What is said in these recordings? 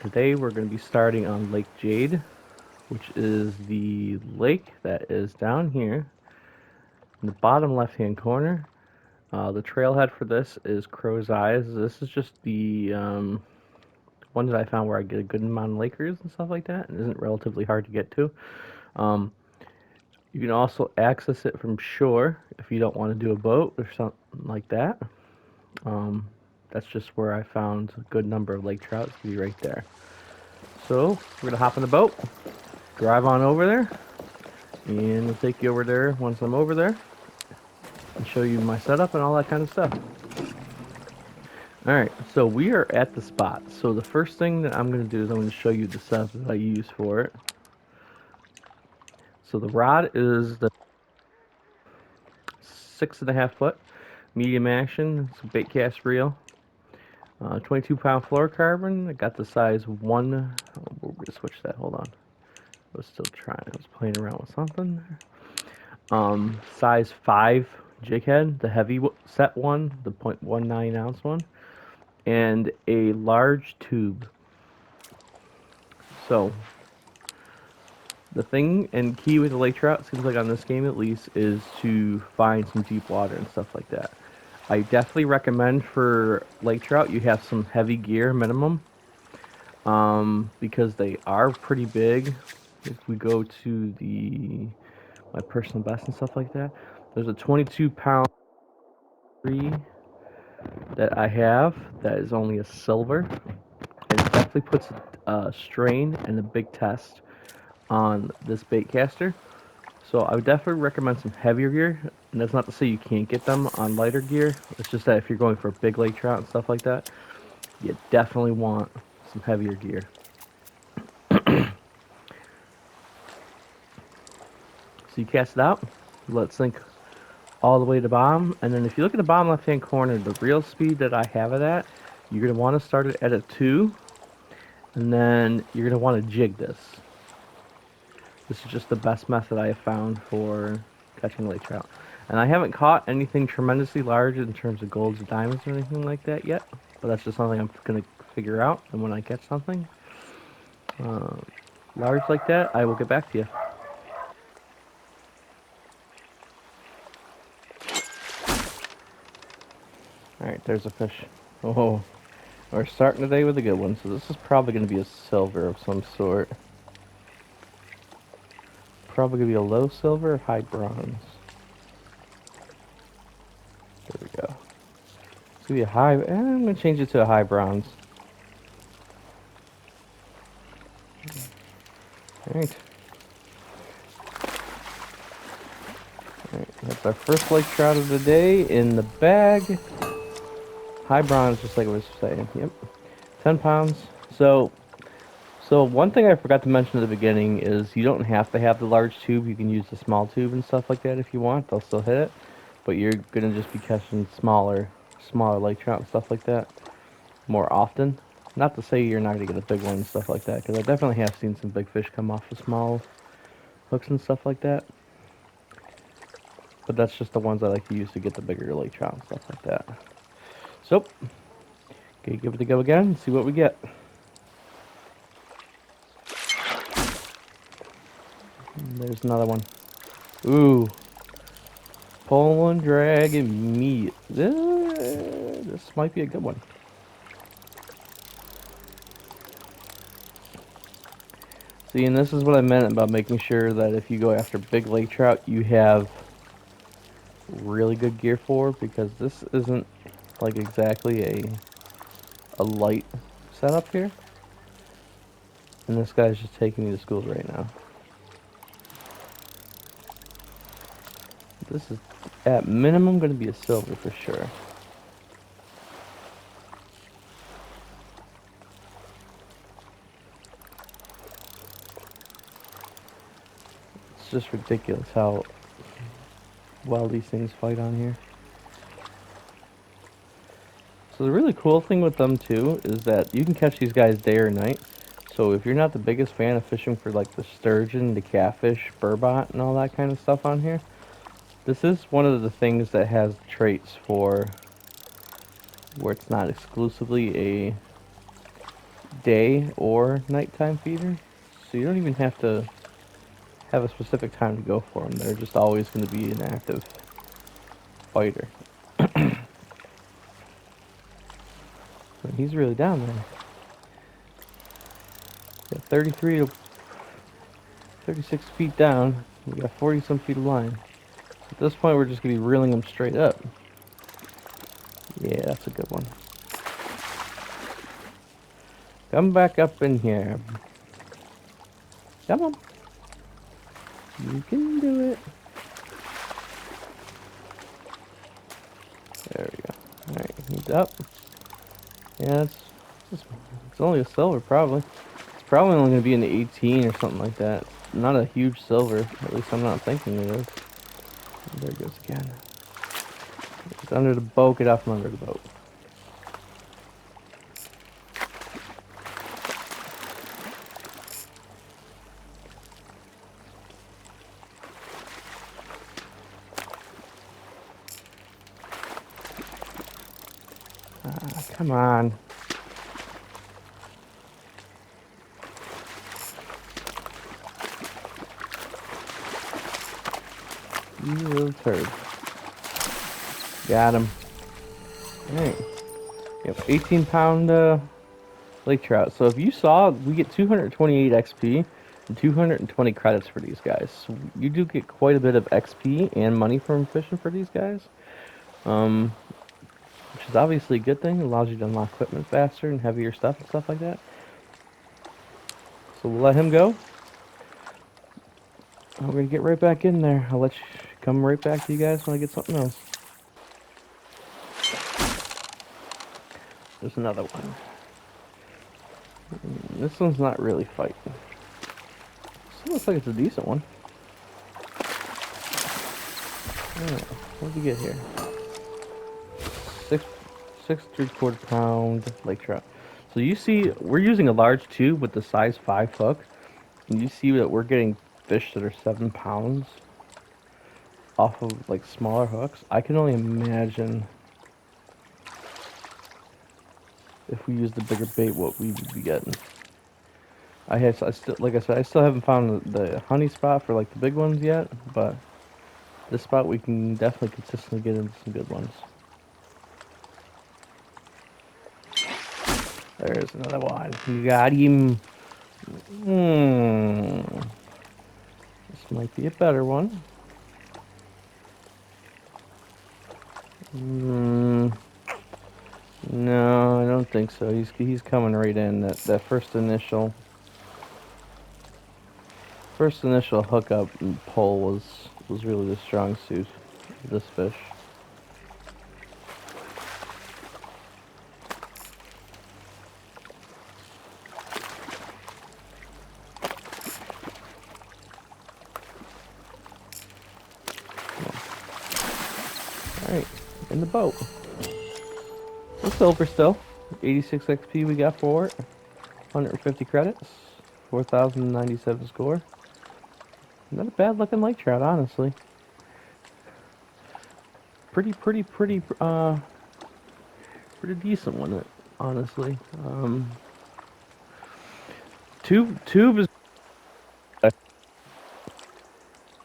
Today we're going to be starting on Lake Jade, which is the lake that is down here in the bottom left-hand corner. The trailhead for this is Crow's Eyes. This is just the one that I found where I get a good amount of Lakers and stuff like that, and isn't relatively hard to get to. Um, you can also access it from shore if you don't want to do a boat or something like that. Um, that's just where I found a good number of lake trout to be right there. So we're gonna hop in the boat, drive on over there, and we'll take you over there once I'm over there and show you my setup and all that kind of stuff. Alright, so we are at the spot. So the first thing that I'm going to do is I'm going to show you the setup that I use for it. So the rod is the 6.5 foot medium action. It's a bait cast reel. 22-pound fluorocarbon. I got the size 1. Oh, we're going to switch that. Hold on. I was still trying. I was playing around with something. Size 5 jig head, the heavy set one, the 0.19 ounce one, and a large tube. So the thing and key with the lake trout, seems like on this game at least, is to find some deep water and stuff like that. I definitely recommend for lake trout you have some heavy gear minimum, because they are pretty big. If we go to my personal best and stuff like that, there's a 22-pound tree that I have that is only a silver, and it definitely puts a strain and a big test on this bait caster. So I would definitely recommend some heavier gear, and that's not to say you can't get them on lighter gear. It's just that if you're going for big lake trout and stuff like that, you definitely want some heavier gear. So you cast it out, let it sink all the way to the bottom, and then if you look at the bottom left hand corner, the reel speed that I have it at, you're going to want to start it at a 2, and then you're going to want to jig this. This is just the best method I have found for catching lake trout. And I haven't caught anything tremendously large in terms of golds or diamonds or anything like that yet, but that's just something I'm going to figure out, and when I catch something uh, large like that, I will get back to you. Alright, there's a fish. Oh, we're starting today with a good one, so this is probably going to be a silver of some sort. Probably going to be a low silver or high bronze. There we go. It's going to be a high... I'm going to change it to a high bronze. Alright. Alright, that's our first lake trout of the day in the bag. High bronze, just like I was saying. Yep. 10 pounds. So one thing I forgot to mention at the beginning is you don't have to have the large tube. You can use the small tube and stuff like that if you want. They'll still hit it. But you're going to just be catching smaller lake trout and stuff like that more often. Not to say you're not going to get a big one and stuff like that, because I definitely have seen some big fish come off of small hooks and stuff like that. But that's just the ones I like to use to get the bigger lake trout and stuff like that. So, okay, give it a go again and see what we get. There's another one. Ooh. Pulling dragon meat. This might be a good one. See, and this is what I meant about making sure that if you go after big lake trout, you have really good gear for, because this isn't like exactly a light setup here. And this guy's just taking me to school right now. This is at minimum going to be a silver for sure. It's just ridiculous how well these things fight on here. So the really cool thing with them too is that you can catch these guys day or night. So if you're not the biggest fan of fishing for like the sturgeon, the catfish, burbot, and all that kind of stuff on here, this is one of the things that has traits for where it's not exclusively a day or nighttime feeder, so you don't even have to have a specific time to go for them. They're just always going to be an active fighter. And he's really down there. Got 33 to 36 feet down. We got 40 some feet of line. At this point, we're just going to be reeling them straight up. Yeah, that's a good one. Come back up in here. Come on. You can do it. There we go. Alright, he's up. Yeah, it's only a silver, probably. It's probably only going to be in the 18 or something like that. Not a huge silver. At least I'm not thinking it is. There it goes again. It's under the boat. Get off from under the boat. Ah, come on. You little turd. Got him. Alright. Yep, 18-pound lake trout. So if you saw, we get 228 XP and 220 credits for these guys. So you do get quite a bit of XP and money from fishing for these guys. Which is obviously a good thing. It allows you to unlock equipment faster and heavier stuff and stuff like that. So we'll let him go. We're going to get right back in there. I'll let you come right back to you guys when I get something else. There's another one. This one's not really fighting. This looks like it's a decent one. Alright, what did we get here? 6 3/4 pound lake trout. So you see, we're using a large tube with the size 5 hook. And you see that we're getting fish that are 7 pounds off of like smaller hooks. I can only imagine if we used the bigger bait what we would be getting. I still, like I said, I still haven't found the honey spot for like the big ones yet, but this spot we can definitely consistently get into some good ones. There's another one. You got him. This might be a better one. No, I don't think so. He's coming right in. That first initial hookup and pull was really the strong suit of this fish. Alright, in the boat. It's silver still. 86 XP we got for it. 150 credits. 4,097 score. Not a bad looking lake trout, honestly. Pretty decent one, honestly. Tube is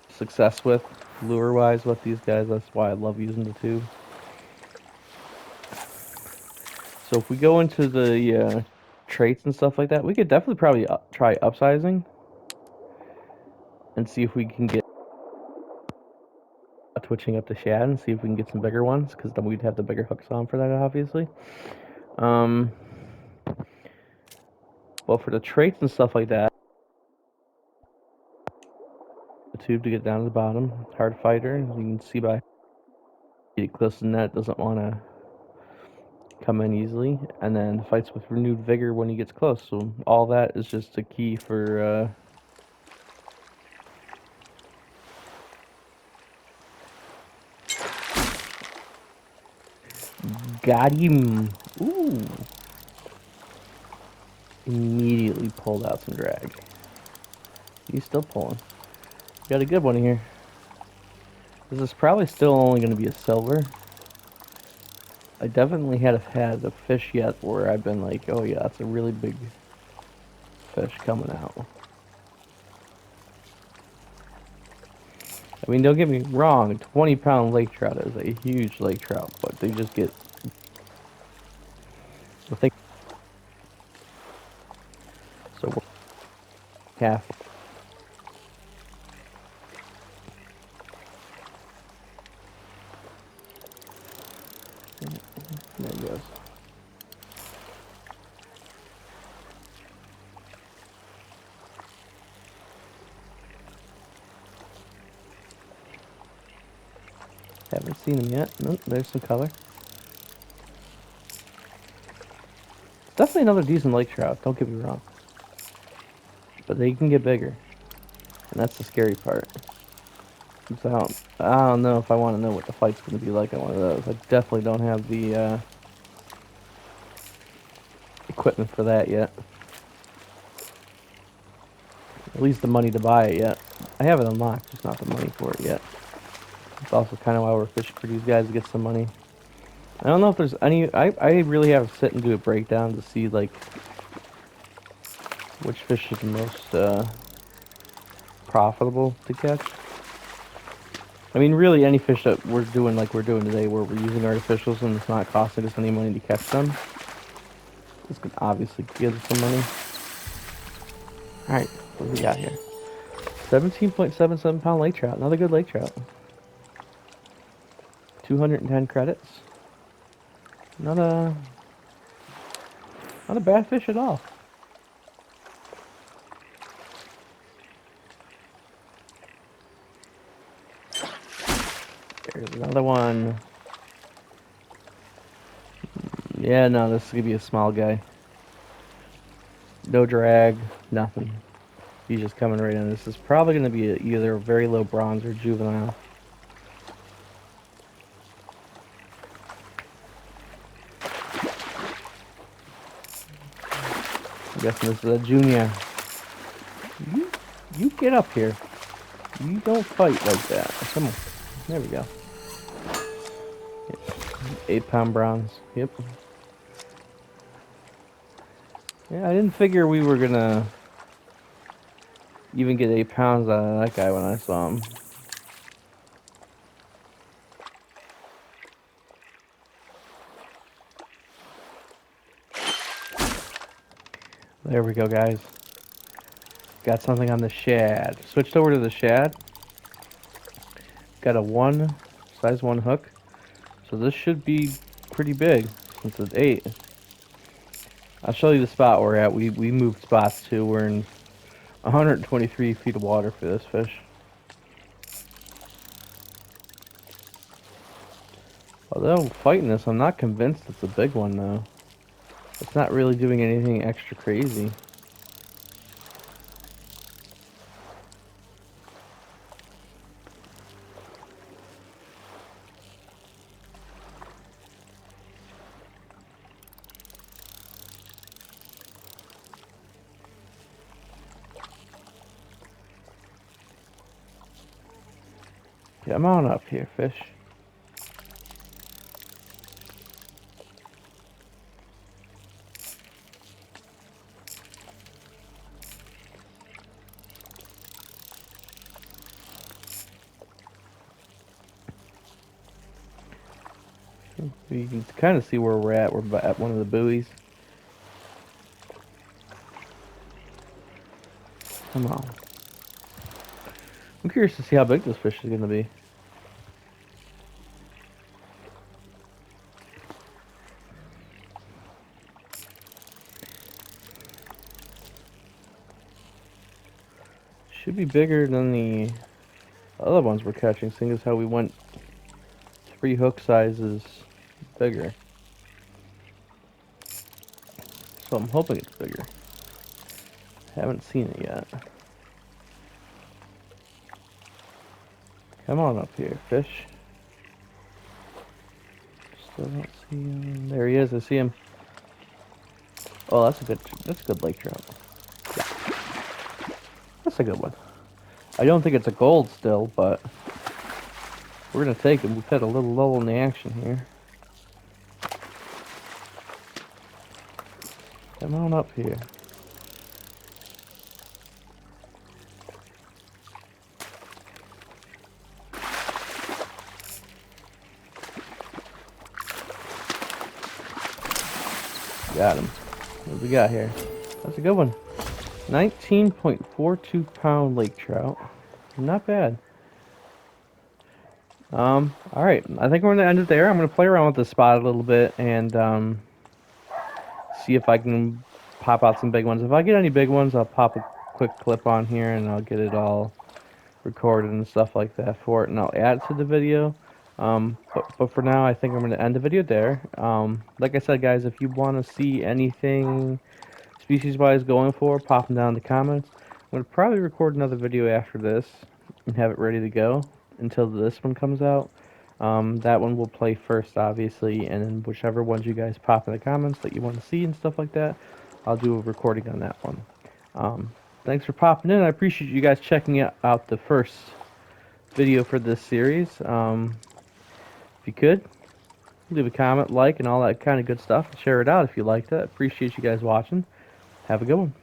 success with lure wise with these guys. That's why I love using the tube. So if we go into the traits and stuff like that, we could definitely probably try upsizing and see if we can get twitching up the shad and see if we can get some bigger ones, because then we'd have the bigger hooks on for that, obviously. Well, for the traits and stuff like that, the tube to get down to the bottom, hard fighter, you can see by getting close to the net, doesn't want to come in easily, and then fights with renewed vigor when he gets close. So all that is just a key for got him. Ooh. Immediately pulled out some drag. He's still pulling. Got a good one here. This is probably still only going to be a silver. I definitely had a fish yet where I've been like, oh yeah, that's a really big fish coming out. I mean, don't get me wrong, 20-pound lake trout is a huge lake trout, but they just get the thing. So we're half. There it goes. Haven't seen him yet. Nope, there's some color. It's definitely another decent lake trout, don't get me wrong. But they can get bigger. And that's the scary part. So, I don't know if I want to know what the fight's going to be like on one of those. I definitely don't have the equipment for that yet. At least the money to buy it yet. I have it unlocked, just not the money for it yet. It's also kind of why we're fishing for these guys to get some money. I don't know if there's any... I really have to sit and do a breakdown to see, like, which fish is the most profitable to catch. I mean, really, any fish that we're doing like we're doing today, where we're using artificials and it's not costing us any money to catch them, this could obviously give us some money. Alright, what do we got here? 17.77 pound lake trout. Another good lake trout. 210 credits. Not a bad fish at all. There's another one. Yeah, no, this is gonna be a small guy. No drag, nothing. He's just coming right in. This is probably gonna be either a very low bronze or juvenile. I'm guessing this is a junior. You get up here. You don't fight like that. Come on. There we go. 8-pound bronze. Yep. Yeah, I didn't figure we were gonna even get 8 pounds out of that guy when I saw him. There we go, guys. Got something on the shad. Switched over to the shad. Got a size 1 hook. So this should be pretty big since it's 8. I'll show you the spot we're at. We moved spots too. We're in 123 feet of water for this fish. Although fighting this, I'm not convinced it's a big one though. It's not really doing anything extra crazy. Come on up here, fish. You can kind of see where we're at. We're at one of the buoys. Come on. I'm curious to see how big this fish is going to be. Should be bigger than the other ones we're catching, seeing as how we went 3 hook sizes bigger. So I'm hoping it's bigger. Haven't seen it yet. Come on up here, fish. Still don't see him. There he is. I see him. Oh, that's a good lake trout. Yeah. That's a good one. I don't think it's a gold still, but we're gonna take him. We've had a little lull in the action here. Come on up here. Got him. What do we got here? That's a good one. 19.42 pound lake trout. Not bad. Alright. I think we're gonna end it there. I'm gonna play around with the spot a little bit and see if I can pop out some big ones. If I get any big ones, I'll pop a quick clip on here and I'll get it all recorded and stuff like that for it, and I'll add it to the video. But for now, I think I'm going to end the video there. Like I said, guys, if you want to see anything species-wise going for, pop them down in the comments. I'm going to probably record another video after this and have it ready to go until this one comes out. That one will play first, obviously, and then whichever ones you guys pop in the comments that you want to see and stuff like that, I'll do a recording on that one. Thanks for popping in. I appreciate you guys checking out the first video for this series. If you could, leave a comment, like, and all that kind of good stuff. Share it out if you liked it. Appreciate you guys watching. Have a good one.